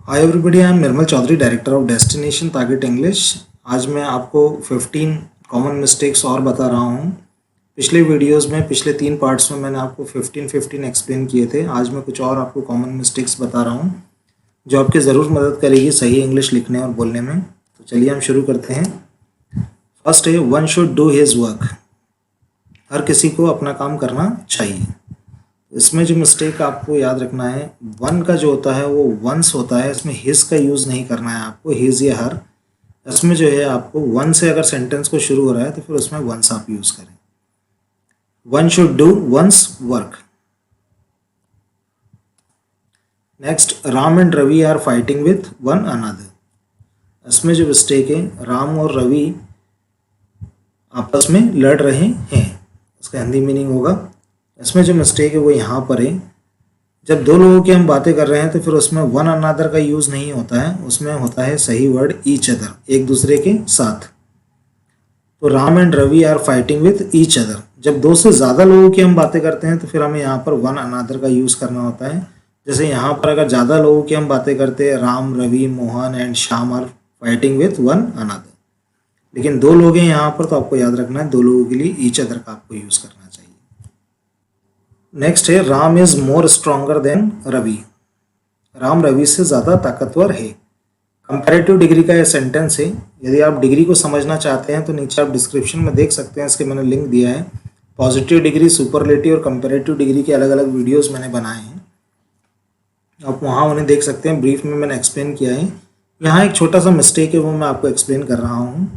Hi everybody, I am Nirmal Chaudhary, director of Destination Target English. आज मैं आपको 15 कॉमन मिस्टेक्स और बता रहा हूँ। पिछले वीडियोस में, पिछले 3 पार्ट्स में मैंने आपको 15 एक्सप्लेन किए थे। आज मैं कुछ और आपको कॉमन मिस्टेक्स बता रहा हूँ जो आपकी ज़रूर मदद करेगी सही इंग्लिश लिखने और बोलने में। तो चलिए हम शुरू करते हैं। फर्स्ट है, one should do his work. हर किसी को अपना काम करना चाहिए। इसमें जो मिस्टेक आपको याद रखना है, वन का जो होता है वो वंस होता है, इसमें हिज का यूज़ नहीं करना है आपको, हिज या हर। इसमें जो है आपको वन से अगर सेंटेंस को शुरू हो रहा है तो फिर उसमें वंस आप यूज़ करें। One should do once work. Next, Ram and Ravi are fighting with one another. इसमें जो मिस्टेक है, राम और रवि आपस में लड़ रहे हैं, इसका हिंदी मीनिंग होगा। इसमें जो मिस्टेक है वो यहाँ पर है, जब दो लोगों की हम बातें कर रहे हैं तो फिर उसमें वन अनदर का यूज़ नहीं होता है, उसमें होता है सही वर्ड ईच अदर, एक दूसरे के साथ। तो Ram and Ravi are fighting with each other. जब दो से ज़्यादा लोगों की हम बातें करते हैं तो फिर हमें यहाँ पर वन अनदर का यूज़ करना होता है। जैसे यहाँ पर अगर ज़्यादा लोगों की हम बातें करते हैं, Ram, Ravi, Mohan and Shyam are fighting with one another. लेकिन दो लोग हैं यहाँ पर तो आपको याद रखना है, दो लोगों के लिए ईच अदर का आपको यूज़ करना चाहिए। नेक्स्ट है, Ram is more stronger than Ravi. Ram Ravi से ज़्यादा ताकतवर है। कंपैरेटिव डिग्री का यह सेंटेंस है। यदि आप डिग्री को समझना चाहते हैं तो नीचे आप डिस्क्रिप्शन में देख सकते हैं, इसके मैंने लिंक दिया है। पॉजिटिव डिग्री, सुपरलेटिव और कंपैरेटिव डिग्री के अलग अलग वीडियोस मैंने बनाए हैं, आप वहाँ उन्हें देख सकते हैं। ब्रीफ में मैंने एक्सप्लेन किया है। यहाँ एक छोटा सा मिस्टेक है, वो मैं आपको एक्सप्लेन कर रहा हूँ।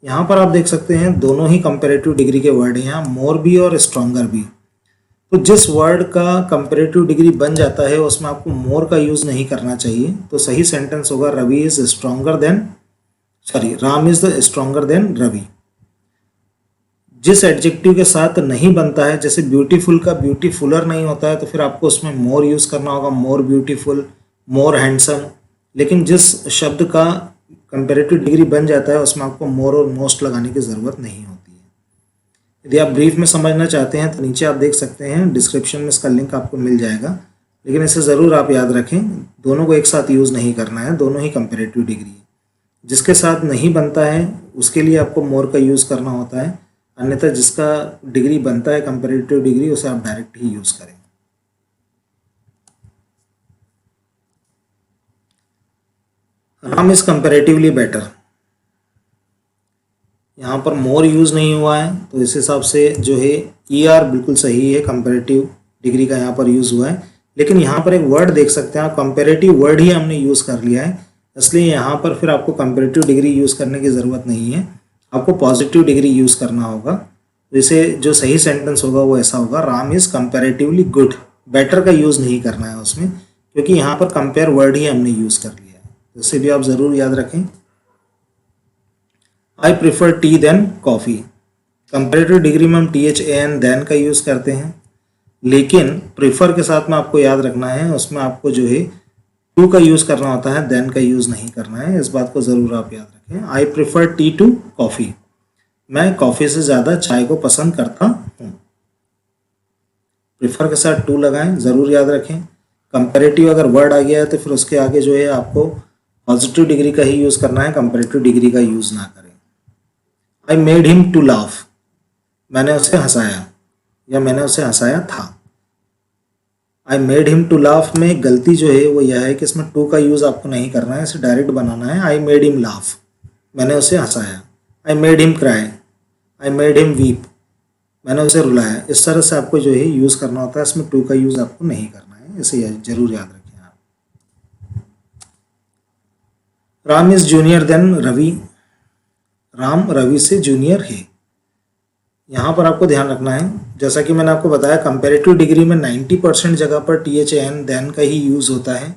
यहाँ पर आप देख सकते हैं दोनों ही कंपैरेटिव डिग्री के वर्ड हैं, यहाँ मोर भी और स्ट्रॉन्गर भी। तो जिस वर्ड का कंपैरेटिव डिग्री बन जाता है उसमें आपको मोर का यूज़ नहीं करना चाहिए। तो सही सेंटेंस होगा Ravi is stronger than, Ram is the stronger than Ravi. जिस एडजेक्टिव के साथ नहीं बनता है, जैसे ब्यूटीफुल का ब्यूटीफुलर नहीं होता है, तो फिर आपको उसमें मोर यूज़ करना होगा, मोर ब्यूटीफुल, मोर हैंडसम। लेकिन जिस शब्द का कंपैरेटिव डिग्री बन जाता है उसमें आपको मोर और मोस्ट लगाने की ज़रूरत नहीं होती है। यदि आप ब्रीफ में समझना चाहते हैं तो नीचे आप देख सकते हैं, डिस्क्रिप्शन में इसका लिंक आपको मिल जाएगा। लेकिन इसे ज़रूर आप याद रखें, दोनों को एक साथ यूज़ नहीं करना है, दोनों ही कंपैरेटिव डिग्री है। जिसके साथ नहीं बनता है उसके लिए आपको मोर का यूज़ करना होता है, अन्यथा जिसका डिग्री बनता है कंपैरेटिव डिग्री, उसे आप डायरेक्ट ही यूज़ करें। Ram is comparatively better. यहाँ पर मोर यूज़ नहीं हुआ है, तो इस हिसाब से जो है ER बिल्कुल सही है, कंपैरेटिव डिग्री का यहाँ पर यूज़ हुआ है। लेकिन यहाँ पर एक वर्ड देख सकते हैं आप, कंपैरेटिव वर्ड ही हमने यूज़ कर लिया है, इसलिए यहाँ पर फिर आपको कंपैरेटिव डिग्री यूज़ करने की ज़रूरत नहीं है, आपको पॉजिटिव डिग्री यूज़ करना होगा। तो इसे जो सही सेंटेंस होगा वो ऐसा होगा, Ram is comparatively good. Better का यूज़ नहीं करना है उसमें, क्योंकि यहाँ पर कंपेयर वर्ड ही हमने यूज़ कर लिया है। तो इसे भी आप ज़रूर याद रखें। I prefer tea than coffee. Comparative degree में हम THAN देन का यूज़ करते हैं, लेकिन प्रिफर के साथ में आपको याद रखना है, उसमें आपको जो है टू का यूज़ करना होता है, देन का यूज़ नहीं करना है। इस बात को ज़रूर आप याद रखें। I prefer tea to coffee. मैं कॉफ़ी से ज़्यादा चाय को पसंद करता हूँ। प्रिफर के साथ टू लगाएं, ज़रूर याद रखें। कंपैरेटिव अगर वर्ड आ गया है तो फिर उसके आगे जो है आपको पॉजिटिव डिग्री का ही यूज़ करना है, कंपैरेटिव डिग्री का यूज़ ना करें। I made him to laugh. मैंने उसे हंसाया या मैंने उसे हंसाया था। I made him to laugh में गलती जो है वो यह है कि इसमें टू का यूज़ आपको नहीं करना है, इसे डायरेक्ट बनाना है। आई मेड हिम लाफ, मैंने उसे हंसाया। I made him cry, I made him weep, मैंने उसे रुलाया। इस तरह से आपको जो है यूज़ करना होता है, इसमें टू का यूज़ आपको नहीं करना है, इसे जरूर याद रखें आप। Ram is junior than Ravi. Ram Ravi से जूनियर है। यहाँ पर आपको ध्यान रखना है, जैसा कि मैंने आपको बताया कंपैरेटिव डिग्री में 90% जगह पर THAN देन का ही यूज़ होता है।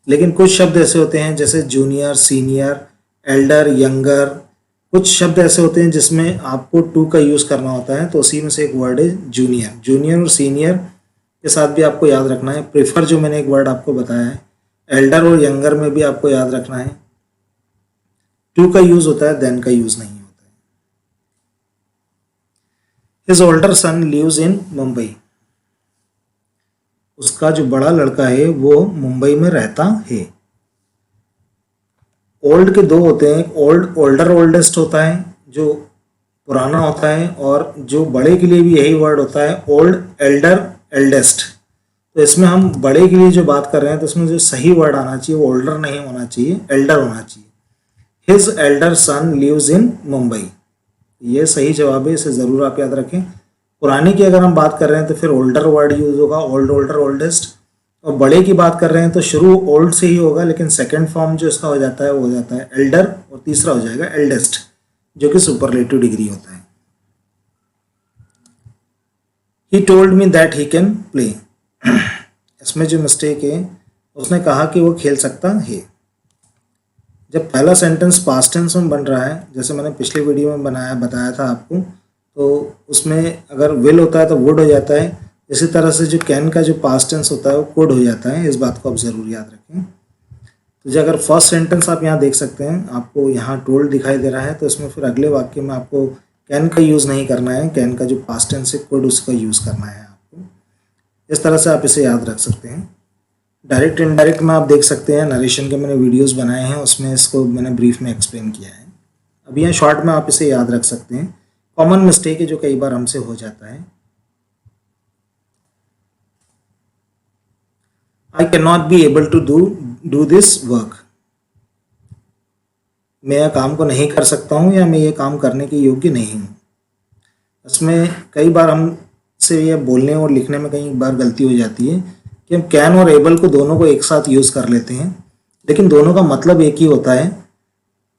लेकिन कुछ शब्द ऐसे होते हैं जैसे जूनियर, सीनियर, एल्डर, यंगर, कुछ शब्द ऐसे होते हैं जिसमें आपको टू का यूज़ करना होता है। तो उसी में से एक वर्ड है जूनियर। जूनियर और सीनियर के साथ भी आपको याद रखना है। प्रेफर जो मैंने एक वर्ड आपको बताया है, एल्डर और यंगर में भी आपको याद रखना है, टू का यूज़ होता है, देन का यूज़ नहीं होता है। His older son lives in Mumbai. उसका जो बड़ा लड़का है वो मुंबई में रहता है। ओल्ड के दो होते हैं, एक ओल्डर ओल्डेस्ट होता है जो पुराना होता है, और जो बड़े के लिए भी यही वर्ड होता है ओल्ड, एल्डर, एल्डेस्ट। तो इसमें हम बड़े के लिए जो बात कर रहे हैं तो इसमें जो सही वर्ड आना चाहिए वो ओल्डर नहीं होना चाहिए, एल्डर होना चाहिए। His elder son lives in Mumbai, ये सही जवाब है, इसे ज़रूर आप याद रखें। पुराने की अगर हम बात कर रहे हैं तो फिर ओल्डर वर्ड यूज होगा, ओल्ड, ओल्डर, ओल्डेस्ट। और बड़े की बात कर रहे हैं तो शुरू ओल्ड से ही होगा, लेकिन सेकंड फॉर्म जो इसका हो जाता है वो हो जाता है एल्डर, और तीसरा हो जाएगा एल्डेस्ट, जो कि सुपरलेटिव डिग्री होता है। He told me that he can play, इसमें जो मिस्टेक है उसने कहा कि वो खेल सकता है। जब पहला सेंटेंस पास्ट टेंस में बन रहा है, जैसे मैंने पिछले वीडियो में बताया था आपको, तो उसमें अगर विल होता है तो वुड हो जाता है। इसी तरह से जो कैन का जो पास्ट टेंस होता है वो कुड हो जाता है, इस बात को आप ज़रूर याद रखें। तो जो अगर फर्स्ट सेंटेंस आप यहाँ देख सकते हैं, आपको यहाँ टोल्ड दिखाई दे रहा है, तो इसमें फिर अगले वाक्य में आपको कैन का यूज़ नहीं करना है, कैन का जो पास्ट टेंस है कुड, उसका यूज़ करना है आपको। इस तरह से आप इसे याद रख सकते हैं। डायरेक्ट इनडायरेक्ट में आप देख सकते हैं, नरेशन के मैंने वीडियोस बनाए हैं, उसमें इसको मैंने ब्रीफ में एक्सप्लेन किया है। अब यहाँ शॉर्ट में आप इसे याद रख सकते हैं। कॉमन मिस्टेक है जो कई बार हमसे हो जाता है, I can not be able to do this work, मैं यह काम को नहीं कर सकता हूँ या मैं ये काम करने के योग्य नहीं हूँ। इसमें कई बार हमसे यह बोलने और लिखने में कई बार गलती हो जाती है कि हम कैन और एबल को दोनों को एक साथ यूज़ कर लेते हैं, लेकिन दोनों का मतलब एक ही होता है,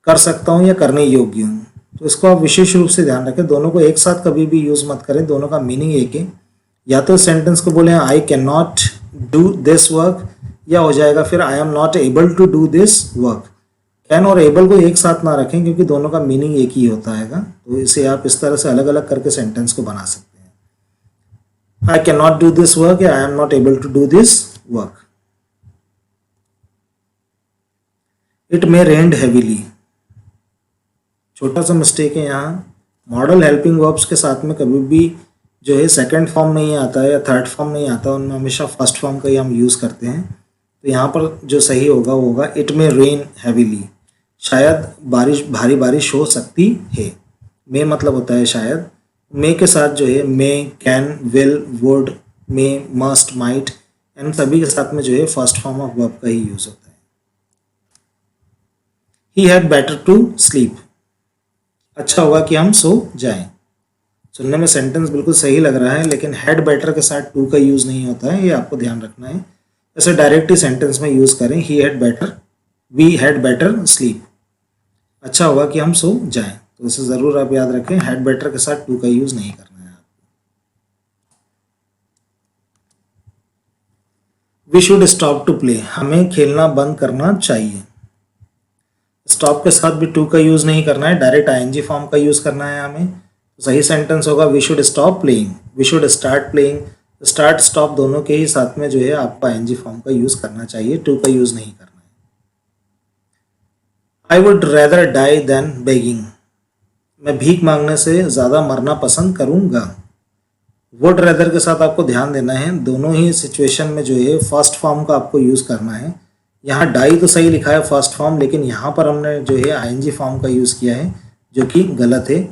कर सकता हूँ या करने योग्य हूँ। तो इसको आप विशेष रूप से ध्यान रखें, दोनों को एक साथ कभी भी यूज़ मत करें, दोनों का मीनिंग एक है। या तो सेंटेंस को बोले I can not do this work, या हो जाएगा फिर I am not able to do this work. Can और एबल को एक साथ ना रखें क्योंकि दोनों का मीनिंग एक ही होता है। तो इसे आप इस तरह से अलग अलग करके सेंटेंस को बना सकते हैं। I can not do this work या I am not able to do this work. It may rained heavily, छोटा सा मिस्टेक है यहाँ। मॉडल हेल्पिंग वर्ब्स के साथ में कभी भी जो है सेकंड फॉर्म नहीं आता है या थर्ड फॉर्म नहीं आता, उनमें हमेशा फर्स्ट फॉर्म का ही हम यूज़ करते हैं। तो यहाँ पर जो सही होगा वो होगा इट मे रेन हैवीली, शायद भारी बारिश हो सकती है। मे मतलब होता है शायद, मे के साथ जो है may, can, will, would, may, must, might, इन सभी के साथ में जो है फर्स्ट फॉर्म ऑफ वर्ब का ही यूज़ होता है। He had better to sleep, अच्छा होगा कि हम सो जाएं। सुनने में सेंटेंस बिल्कुल सही लग रहा है, लेकिन हैड बेटर के साथ टू का यूज़ नहीं होता है, ये आपको ध्यान रखना है। ऐसे डायरेक्ट ही सेंटेंस में यूज़ करें, he had better, we had better sleep, अच्छा होगा कि हम सो जाएं। तो इसे ज़रूर आप याद रखें, हैड बेटर के साथ टू का यूज़ नहीं करना है आपको। We should stop to play, हमें खेलना बंद करना चाहिए। स्टॉप के साथ भी टू का यूज़ नहीं करना है, डायरेक्ट आईएनजी फॉर्म का यूज़ करना है हमें। तो सही सेंटेंस होगा we should stop playing, we should start playing. Start stop दोनों के ही साथ में जो है आपको आईएनजी फॉर्म का यूज़ करना चाहिए, टू का यूज़ नहीं करना है। I would rather die than begging, मैं भीख मांगने से ज़्यादा मरना पसंद करूँगा। वुड रेदर के साथ आपको ध्यान देना है, दोनों ही सिचुएशन में जो है फर्स्ट फॉर्म का आपको यूज़ करना है। यहाँ डाई तो सही लिखा है फर्स्ट फॉर्म, लेकिन यहाँ पर हमने जो है आईएनजी फॉर्म का यूज़ किया है, जो कि गलत है।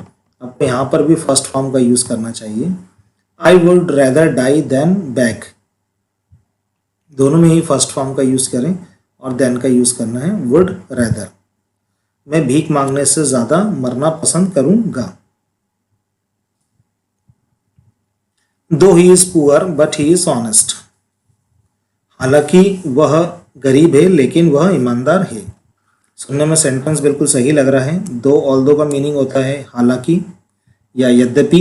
आपको यहाँ पर भी फर्स्ट फॉर्म का यूज़ करना चाहिए। I would rather die than beg, दोनों में ही फर्स्ट फॉर्म का यूज़ करें और देन का यूज़ करना है, वुड रेदर। मैं भीख मांगने से ज़्यादा मरना पसंद करूँगा। दो he is poor but he is honest, हालांकि वह गरीब है लेकिन वह ईमानदार है। सुनने में सेंटेंस बिल्कुल सही लग रहा है। दो ऑल्दो का मीनिंग होता है हालांकि या यद्यपि।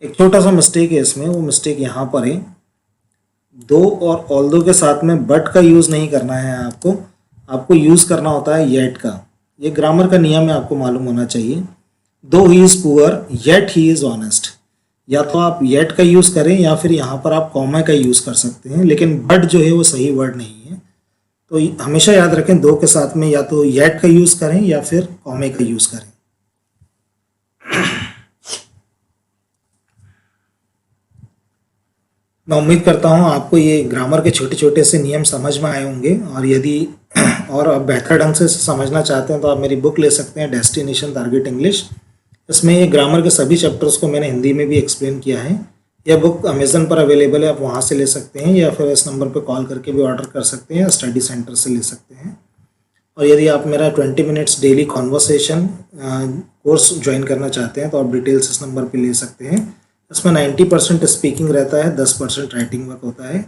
एक छोटा सा मिस्टेक है इसमें, वो मिस्टेक यहाँ पर है, दो और ऑल्दो के साथ में बट का यूज़ नहीं करना है आपको यूज़ करना होता है येट का। ये ग्रामर का नियम है, आपको मालूम होना चाहिए। दो he is poor yet he is honest, या तो आप येट का यूज़ करें या फिर यहाँ पर आप कॉमा का यूज़ कर सकते हैं, लेकिन बट जो है वो सही वर्ड नहीं है। तो हमेशा याद रखें, दो के साथ में या तो येट का यूज़ करें या फिर कॉमे का यूज़ करें। मैं उम्मीद करता हूँ आपको ये ग्रामर के छोटे छोटे से नियम समझ में आए होंगे, और यदि और आप बेहतर ढंग से इसे समझना चाहते हैं तो आप मेरी बुक ले सकते हैं, डेस्टिनेशन टारगेट इंग्लिश। इसमें ये ग्रामर के सभी चैप्टर्स को मैंने हिंदी में भी एक्सप्लेन किया है। यह बुक अमेज़न पर अवेलेबल है, आप वहाँ से ले सकते हैं या फिर इस नंबर पर कॉल करके भी ऑर्डर कर सकते हैं या स्टडी सेंटर से ले सकते हैं। और यदि आप मेरा 20 minutes daily conversation course join करना चाहते हैं तो आप डिटेल्स इस नंबर पे ले सकते हैं। इसमें 90% स्पीकिंग रहता है, 10% राइटिंग वर्क होता है।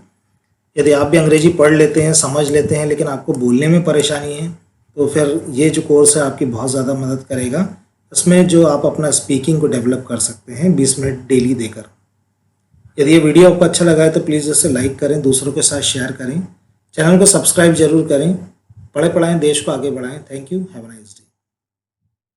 यदि आप भी अंग्रेजी पढ़ लेते हैं, समझ लेते हैं, लेकिन आपको बोलने में परेशानी है तो फिर ये जो कोर्स है आपकी बहुत ज़्यादा मदद करेगा। इसमें जो आप अपना स्पीकिंग को डेवलप कर सकते हैं 20 मिनट डेली देकर। यदि ये वीडियो आपको अच्छा लगा है तो प्लीज़ इसे लाइक करें, दूसरों के साथ शेयर करें, चैनल को सब्सक्राइब जरूर करें। पढ़े पढ़ाएं, देश को आगे बढ़ाएं। Thank you, have a nice day.